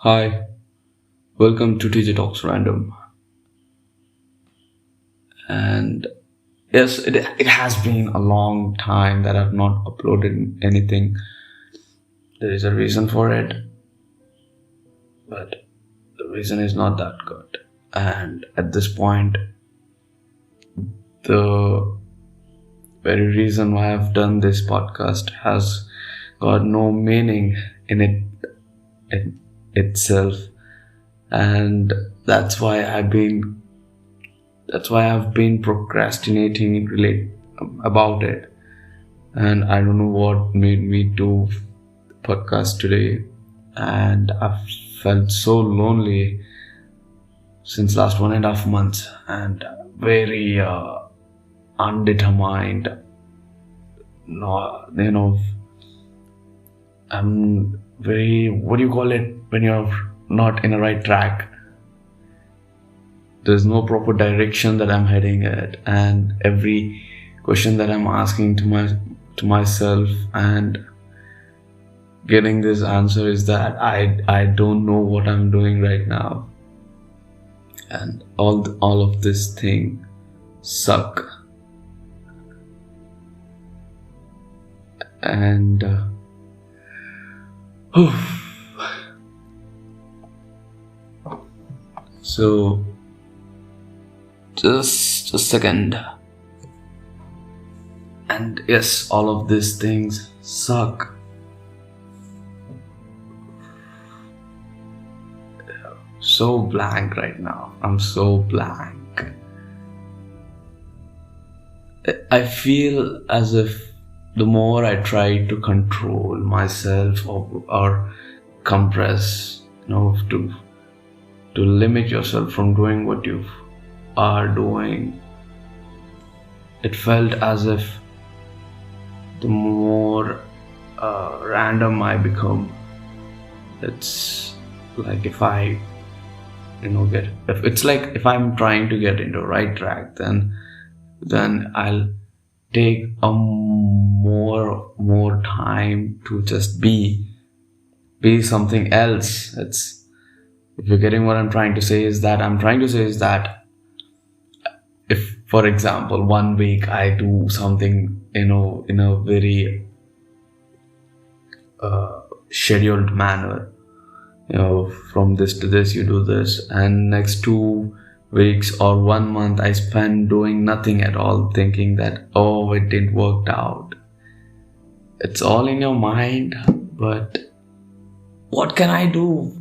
Hi, welcome to TJ Talks Random. And yes, it has been a long time that I've not uploaded anything. There is a reason for it, but the reason is not that good. And at this point, the very reason why I've done this podcast has got no meaning in itself, and that's why I've been procrastinating about it, and I don't know what made me do the podcast today. And I've felt so lonely since last 1.5 months, and very undetermined. No, I'm very, what do you call it when you're not in a right track? There's no proper direction that I'm heading at, and every question that I'm asking to myself and getting this answer is that I don't know what I'm doing right now, and all of this thing suck. And so just a second. And yes, all of these things suck. So blank right now. I'm so blank. I feel as if the more I try to control myself or compress, to limit yourself from doing what you are doing, it felt as if the more random I become. It's like if if I'm trying to get into the right track, then I'll take a more time to just be something else. If you're getting what I'm trying to say, is that if, for example, 1 week I do something, in a very scheduled manner, from this to this you do this, and next 2 weeks or 1 month I spend doing nothing at all, thinking that, oh, it didn't work out. It's all in your mind, but what can I do?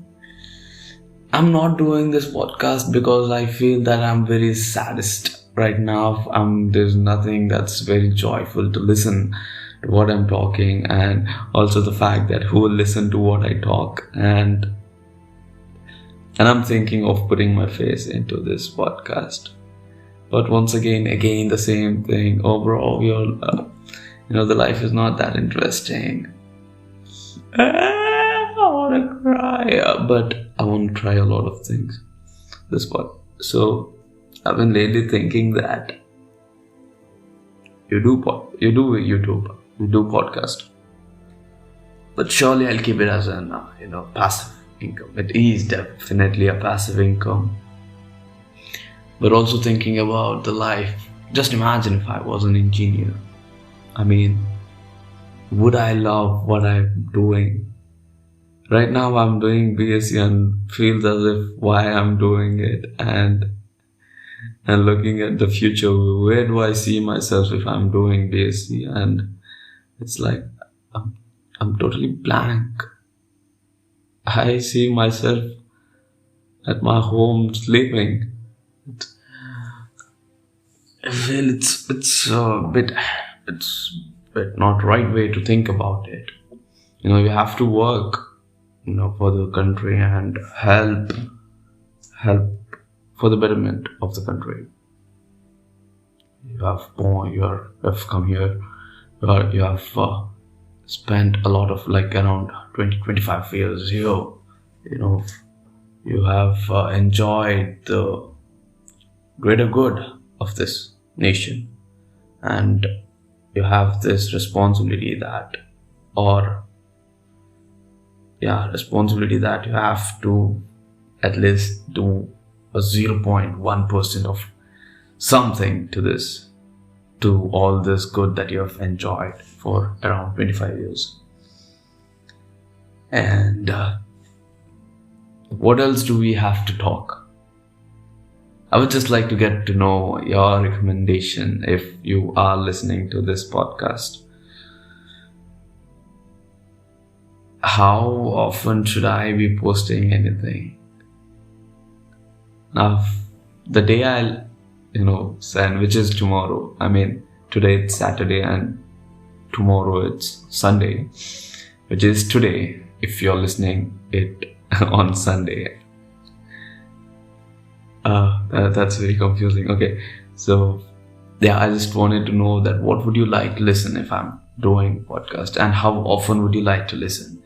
I'm not doing this podcast because I feel that I'm very saddest right now. There's nothing that's very joyful to listen to what I'm talking, and also the fact that who will listen to what I talk, and I'm thinking of putting my face into this podcast. But once again the same thing. Oh bro, the life is not that interesting. I wanna cry, but I want to try a lot of things. So I've been lately thinking that you do YouTube, you do podcast, but surely I'll keep it as an passive income. It is definitely a passive income, but also thinking about the life. Just imagine if I was an engineer. I mean, would I love what I'm doing? Right now I'm doing BSc and feels as if why I'm doing it, and looking at the future, where do I see myself if I'm doing BSc? And it's like I'm totally blank. I see myself at my home sleeping. I feel it's a bit not right way to think about it. You have to work for the country and help for the betterment of the country. You have come here, you have spent a lot of, like, around 20-25 years here. You have enjoyed the greater good of this nation, and you have this responsibility that, or responsibility that you have to at least do a 0.1% of something to all this good that you have enjoyed for around 25 years. And what else do we have to talk? I would just like to get to know your recommendation if you are listening to this podcast. How often should I be posting anything? Now, the day I'll, send, which is tomorrow. I mean, today it's Saturday and tomorrow it's Sunday, which is today if you're listening it on Sunday. That's very confusing. Okay, so I just wanted to know that what would you like to listen if I'm doing podcast, and how often would you like to listen?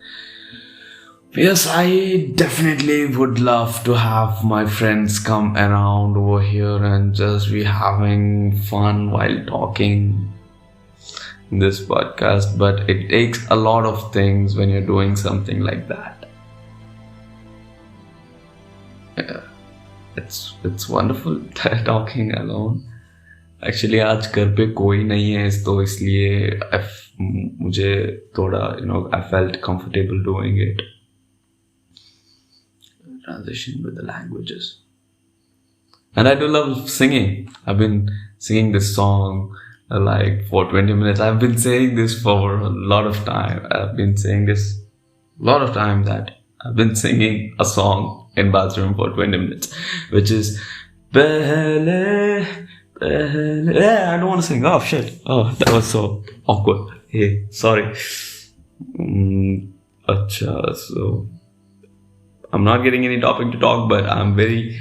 Yes, I definitely would love to have my friends come around over here and just be having fun while talking in this podcast, but it takes a lot of things when you're doing something like that. Yeah. It's wonderful talking alone. Actually आज घर पे कोई नहीं है, तो इसलिए मुझे थोड़ा I felt comfortable doing it. Transition with the languages. And I do love singing. I've been singing this song like for 20 minutes. I've been saying this for a lot of time. I've been saying this a lot of time that I've been singing a song in bathroom for 20 minutes, which is Pehle. I don't want to sing. Oh shit. Oh, that was so awkward. Hey, sorry. So I'm not getting any topic to talk, but I'm very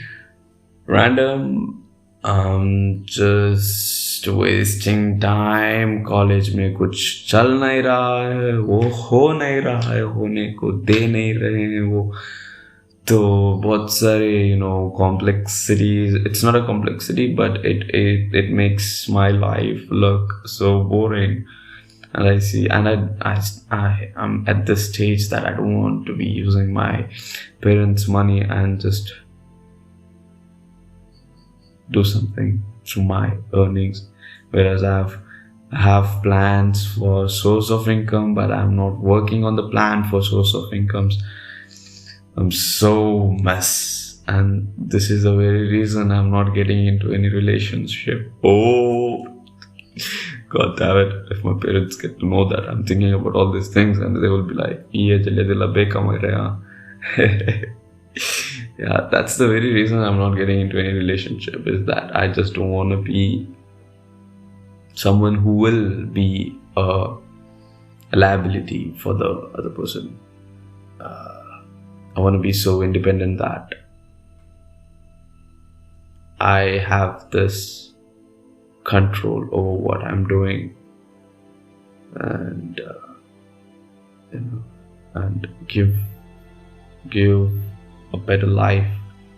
random. I'm just wasting time. College में कुछ चल नहीं रहा है, वो हो नहीं रहा है, होने को दे नहीं रहे हैं वो. तो बहुत सारे complexities. It's not a complexity, but it makes my life look so boring. And I see, and I'm at this stage that I don't want to be using my parents' money and just do something through my earnings. Whereas I have plans for source of income, but I'm not working on the plan for source of incomes. I'm so mess, and this is the very reason I'm not getting into any relationship. Oh, God damn it. If my parents get to know that I'm thinking about all these things, and they will be like, yeah, that's the very reason I'm not getting into any relationship, is that I just don't want to be someone who will be a liability for the other person. I want to be so independent that I have this control over what I'm doing, and and give a better life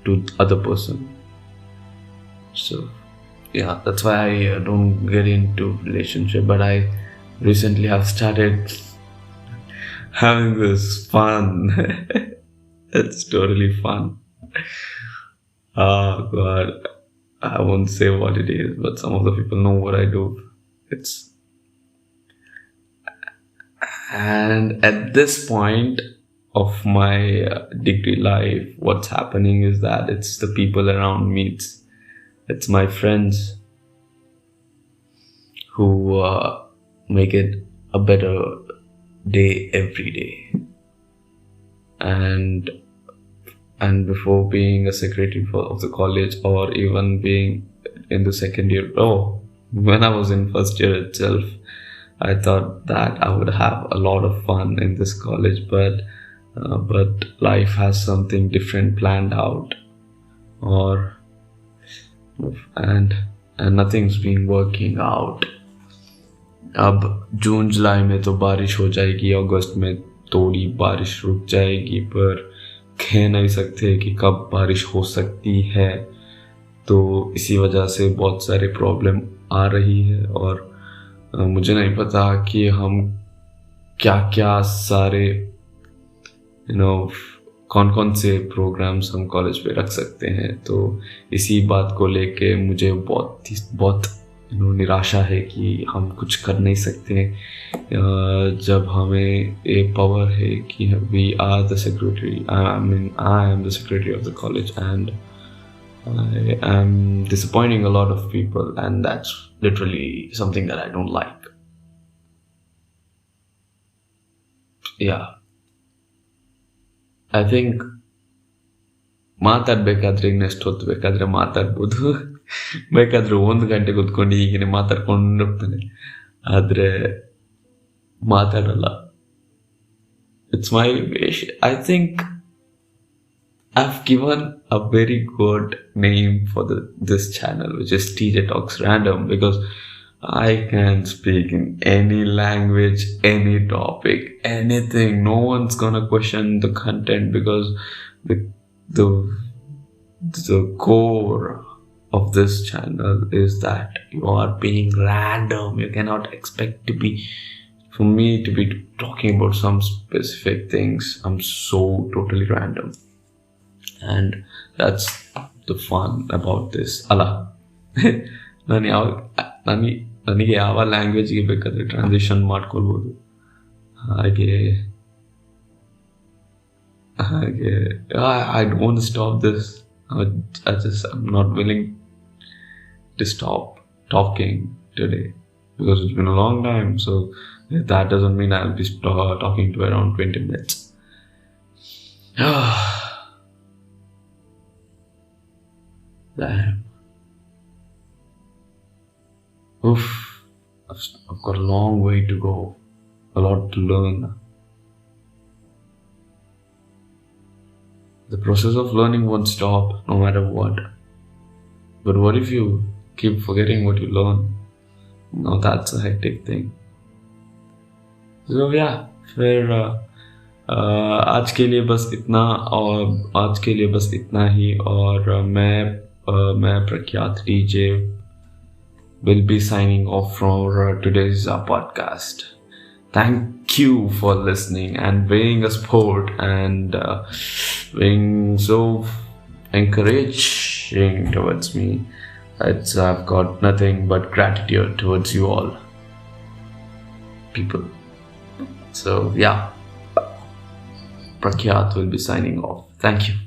to other person. So that's why I don't get into relationship, but I recently have started having this fun. It's totally fun. Oh God, I won't say what it is, but some of the people know what I do. And at this point of my degree life, what's happening is that it's the people around me. It's my friends who make it a better day every day. And before being a secretary of the college, or even being in the second year, when I was in first year itself, I thought that I would have a lot of fun in this college, but life has something different planned out, and nothing's been working out. अब जून जुलाई में तो बारिश हो जाएगी, अगस्त में थोड़ी बारिश रुक जाएगी, पर कह नहीं सकते कि कब बारिश हो सकती है. तो इसी वजह से बहुत सारे प्रॉब्लम आ रही है, और मुझे नहीं पता कि हम क्या क्या सारे कौन कौन से प्रोग्राम्स हम कॉलेज पे रख सकते हैं। तो इसी बात को लेके मुझे बहुत निराशा है कि हम कुछ कर नहीं सकते जब हमें एक पावर है कि we are the secretary, I am the secretary of the college and I am disappointing a lot of people, and that's literally something that I don't like. Yeah. I think ಮಾತಾಡ್ಬೇಕಾದ್ರೆ ಇನ್ನೆಷ್ಟು ಹೊತ್ತು ಬೇಕಾದ್ರೆ ಮಾತಾಡ್ಬೋದು, ಬೇಕಾದ್ರೆ 1 ಗಂಟೆ ಕೂತ್ಕೊಂಡು ಹೀಗೆ ಮಾತಾಡ್ಕೊಂಡು ಹೋಗ್ತಾನೆ, ಆದರೆ ಮಾತಾಡಲ್ಲ. It's my wish. I think I've given a very good name for this channel, which is TJ Talks Random, because I can speak in any language, any topic, anything. No one's gonna question the content, because the core of this channel is that you are being random. You cannot expect for me to be talking about some specific things. I'm so totally random. And that's the fun about this. ಅಲ್ಲ, ನನಗೆ ಯಾವ ಲ್ಯಾಂಗ್ವೇಜ್ಗೆ ಬೇಕಾದರೆ transition ಮಾಡ್ಕೊಳ್ಬೋದು. ಹಾಗೆ I don't want to stop this. I'm not willing to stop talking today, because it's been a long time. So that doesn't mean I'll be talking to around 20 minutes. Damn. Oof. I've got a long way to go. A lot to learn. The process of learning won't stop no matter what. But what if you keep forgetting what you learn? No, that's a hectic thing. So yeah, फिर आज के लिए बस इतना ही. और मैं प्रख्यात DJ will be signing off from today's podcast. Thank you for listening and being a support and being so encouraging towards me. I've got nothing but gratitude towards you all people. So yeah, Prakhyat will be signing off. Thank you.